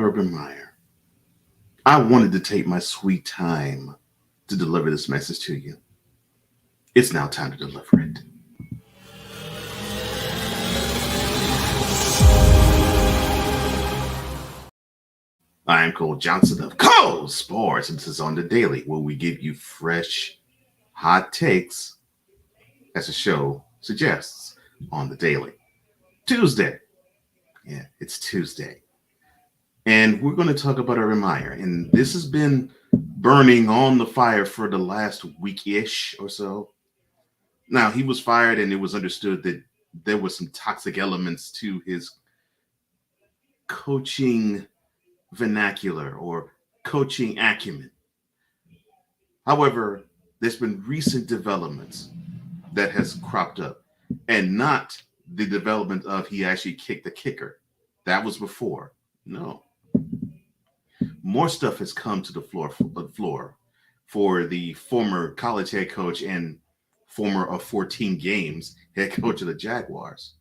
Urban Meyer. I wanted to take my sweet time to deliver this message to you. It's now time to deliver it. I am Cole Johnson of Cole Sports, and this is on the Daily, where we give you fresh, hot takes, as the show suggests, on the Daily. Tuesday. Yeah, it's Tuesday. And we're going to talk about Urban Meyer. And this has been burning on the fire for the last week-ish or so. Now, he was fired, and it was understood that there were some toxic elements to his coaching vernacular or coaching acumen. However, there's been recent developments that has cropped up, and not the development of he actually kicked the kicker. That was before. No. More stuff has come to the floor for the former college head coach and former of 14 games head coach of the Jaguars.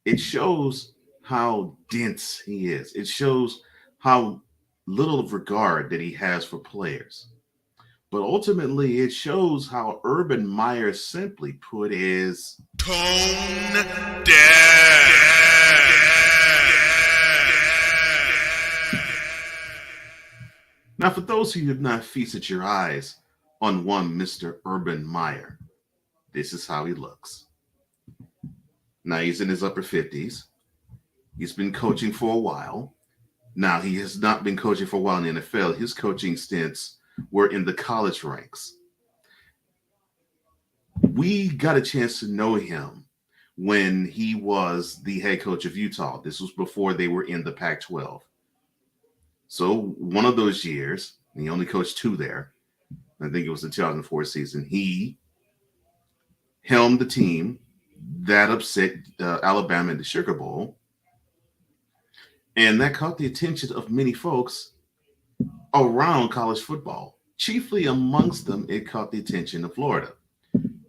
It shows how dense he is. It shows how little of regard that he has for players. But ultimately, it shows how Urban Meyer, simply put, is tone deaf. Now, for those who have not feasted your eyes on one Mr. Urban Meyer, this is how he looks. Now, he's in his upper 50s. He's been coaching for a while. Now, he has not been coaching for a while in the NFL. His coaching stints were in the college ranks. We got a chance to know him when he was the head coach of Utah. This was before they were in the Pac-12. So one of those years, and he only coached 2 there. I think it was the 2004 season. He helmed the team that upset Alabama in the Sugar Bowl. And that caught the attention of many folks around college football. Chiefly amongst them, it caught the attention of Florida,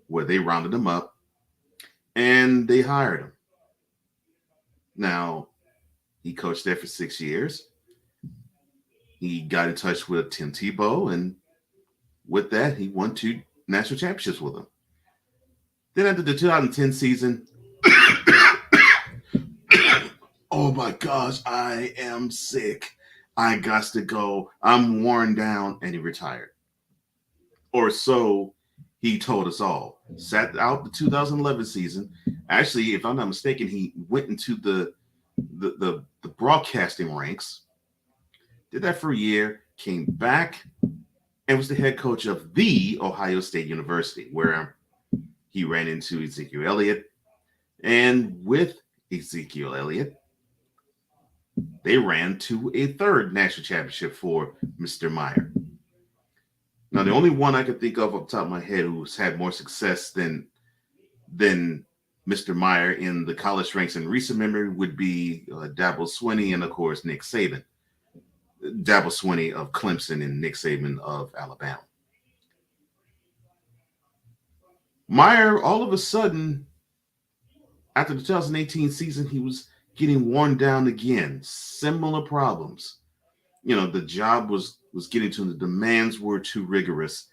where they rounded him up and they hired him. Now, he coached there for 6 years. He got in touch with Tim Tebow, and with that, he won 2 national championships with him. Then after the 2010 season, oh my gosh, I am sick. I got to go. I'm worn down, and he retired. Or so he told us all. Sat out the 2011 season. Actually, if I'm not mistaken, he went into the broadcasting ranks. Did that for a year, came back, and was the head coach of the Ohio State University, where he ran into Ezekiel Elliott. And with Ezekiel Elliott, they ran to a 3rd national championship for Mr. Meyer. Now, the only one I can think of off the top of my head who's had more success than Mr. Meyer in the college ranks in recent memory would be Dabo Swinney and, of course, Nick Saban. Dabo Swinney of Clemson and Nick Saban of Alabama. Meyer, all of a sudden, after the 2018 season, he was getting worn down again. Similar problems. You know, the job was getting to him. The demands were too rigorous.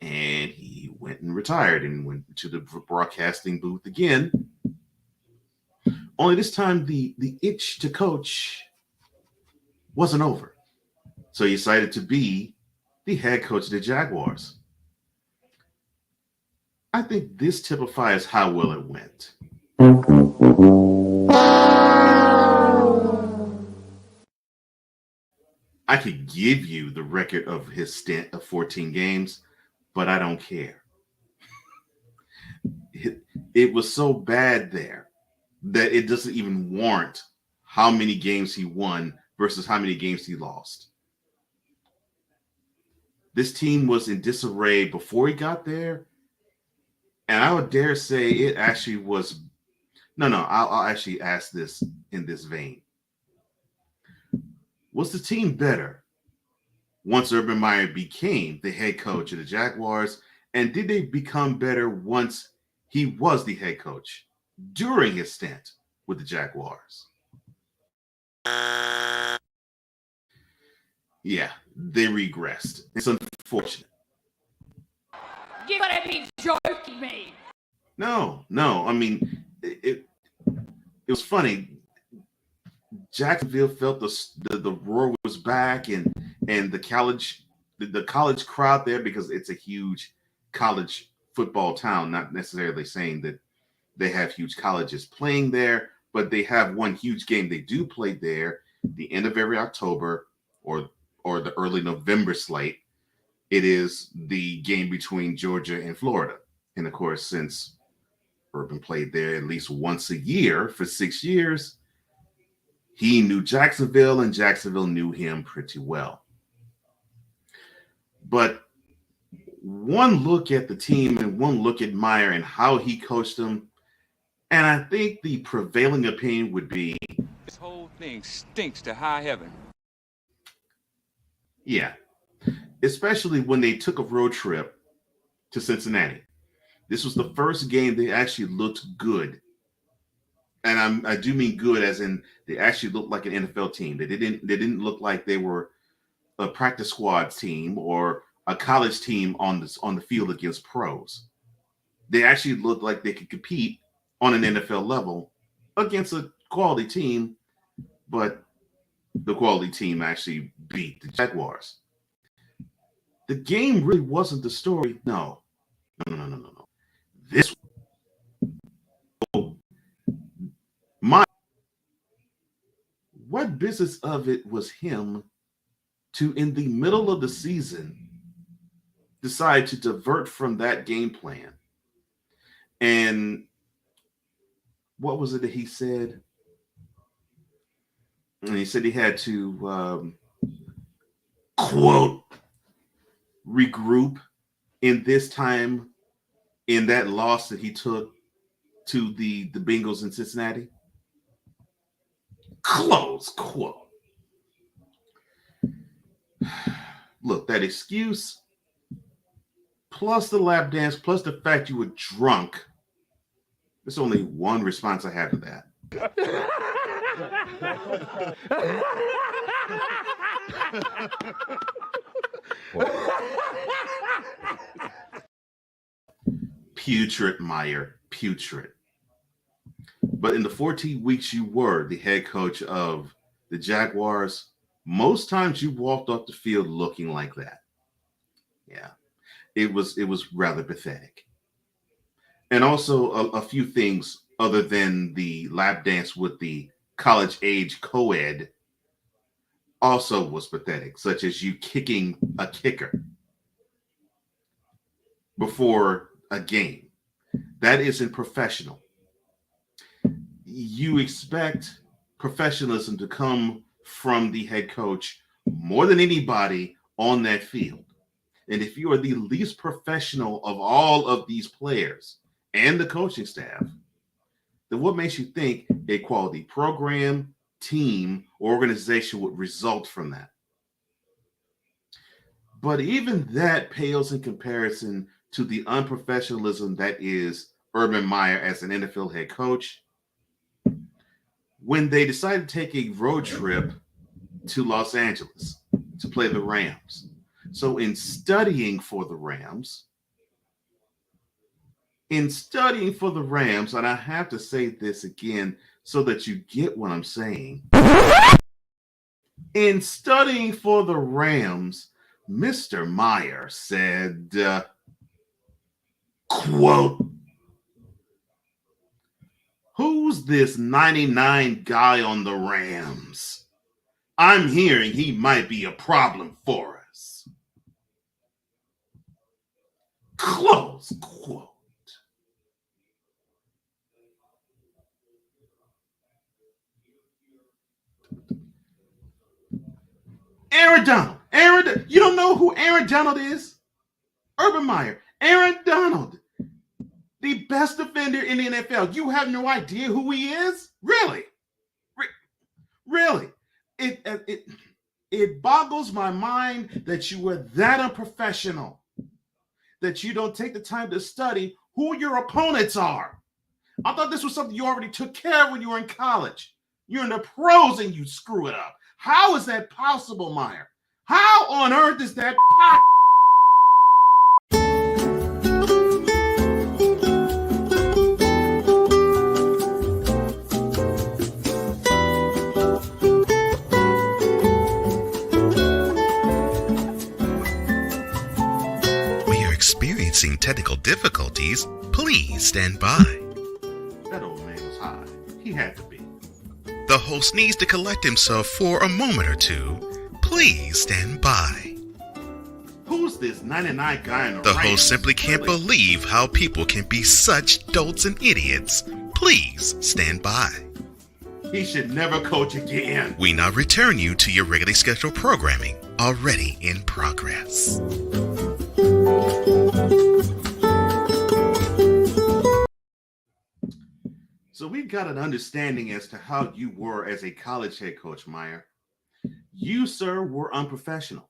And he went and retired and went to the broadcasting booth again. Only this time, the itch to coach wasn't over. So he decided to be the head coach of the Jaguars. I think this typifies how well it went. I could give you the record of his stint of 14 games, but I don't care. It was so bad there that it doesn't even warrant how many games he won versus how many games he lost. This team was in disarray before he got there, and I would dare say it actually was. I'll actually ask this in this vein. Was the team better once Urban Meyer became the head coach of the Jaguars, and did they become better once he was the head coach during his stint with the Jaguars? Yeah, they regressed. It's unfortunate. You gotta be joking me. No. I mean, it was funny. Jacksonville felt the roar was back, and the college crowd there, because it's a huge college football town. Not necessarily saying that they have huge colleges playing there, but they have one huge game they do play there the end of every October or the early November slate. It is the game between Georgia and Florida. And of course, since Urban played there at least once a year for 6 years, he knew Jacksonville and Jacksonville knew him pretty well. But one look at the team and one look at Meyer and how he coached them, and I think the prevailing opinion would be, this whole thing stinks to high heaven. Yeah, especially when they took a road trip to Cincinnati. This was the first game they actually looked good. And I do mean good as in they actually looked like an NFL team. They didn't look like they were a practice squad team or a college team on the field against pros. They actually looked like they could compete on an NFL level against a quality team, but the quality team actually beat the Jaguars. The game really wasn't the story. No. This what business of it was him to, in the middle of the season, decide to divert from that game plan? And what was it that he said? And he said he had to, quote, regroup in this time in that loss that he took to the Bengals in Cincinnati. Close quote. Look, that excuse, plus the lap dance, plus the fact you were drunk, there's only one response I have to that. Putrid, Meyer, putrid. But in the 14 weeks you were the head coach of the Jaguars, most times you walked off the field looking like that. Yeah, it was rather pathetic. And also a few things other than the lap dance with the college age co-ed also was pathetic, such as you kicking a kicker before a game. That isn't professional. You expect professionalism to come from the head coach more than anybody on that field. And if you are the least professional of all of these players and the coaching staff, then what makes you think a quality program, team, organization would result from that? But even that pales in comparison to the unprofessionalism that is Urban Meyer as an NFL head coach. When they decided to take a road trip to Los Angeles to play the Rams. So in studying for the Rams, and I have to say this again so that you get what I'm saying. In studying for the Rams, Mr. Meyer said, quote, "Who's this 99 guy on the Rams? I'm hearing he might be a problem for us." Close quote. Aaron Donald. You don't know who Aaron Donald is? Urban Meyer. Aaron Donald, the best defender in the NFL. You have no idea who he is? Really? Really? It boggles my mind that you were that unprofessional, that you don't take the time to study who your opponents are. I thought this was something you already took care of when you were in college. You're in the pros and you screw it up. How is that possible, Meyer? How on earth is that We are experiencing technical difficulties. Please stand by. That old man was high. He had to be. The host needs to collect himself for a moment or two. Please stand by. Who's this 99 guy in the The Rams? host simply can't Really? believe how people can be such dolts and idiots. Please stand by. He should never coach again. We now return you to your regularly scheduled programming, already in progress. So we've got an understanding as to how you were as a college head coach, Meyer. You, sir, were unprofessional.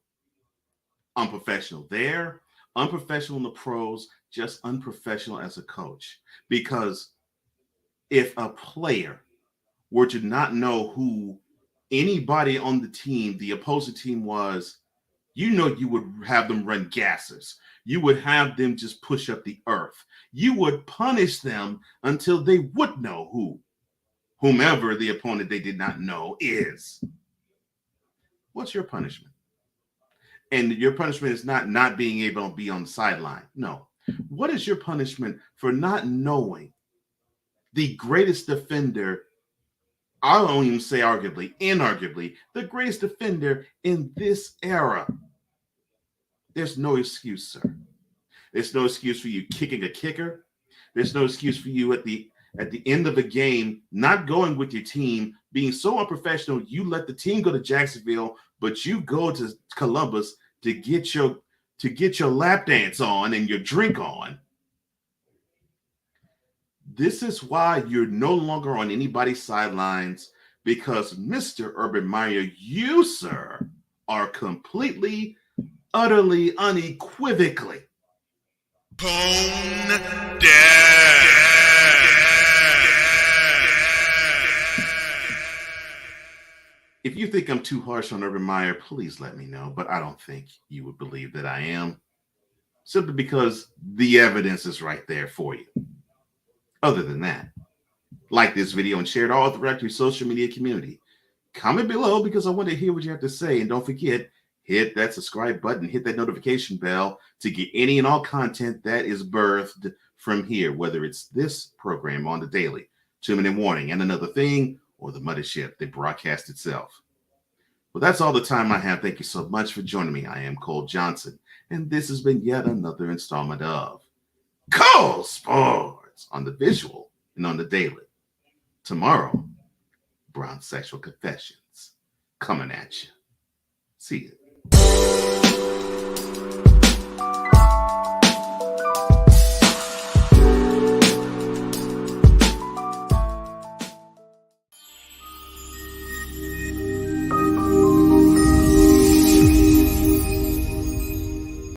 Unprofessional there, unprofessional in the pros, just unprofessional as a coach. Because if a player were to not know who anybody on the team, the opposing team was, you would have them run gassers. You would have them just push up the earth. You would punish them until they would know whomever the opponent they did not know is. What's your punishment? And your punishment is not being able to be on the sideline. No. What is your punishment for not knowing the greatest defender? I won't even say arguably, inarguably, the greatest defender in this era. There's no excuse, sir. There's no excuse for you kicking a kicker. There's no excuse for you at the end of the game not going with your team, being so unprofessional. You let the team go to Jacksonville, but you go to Columbus to get your lap dance on and your drink on. This is why you're no longer on anybody's sidelines, because Mr. Urban Meyer, you, sir, are completely, utterly, unequivocally Bone dead. If you think I'm too harsh on Urban Meyer, please let me know, but I don't think you would believe that I am, simply because the evidence is right there for you. Other than that, like this video and share it all throughout your social media community. Comment below because I want to hear what you have to say, and don't forget, hit that subscribe button, hit that notification bell to get any and all content that is birthed from here, whether it's this program on the daily, 2-minute warning, and another thing, or the mothership, the broadcast itself. Well, that's all the time I have. Thank you so much for joining me. I am Cole Johnson, and this has been yet another installment of Cole Sports on the visual and on the daily. Tomorrow, Brown Sexual Confessions coming at you. See you.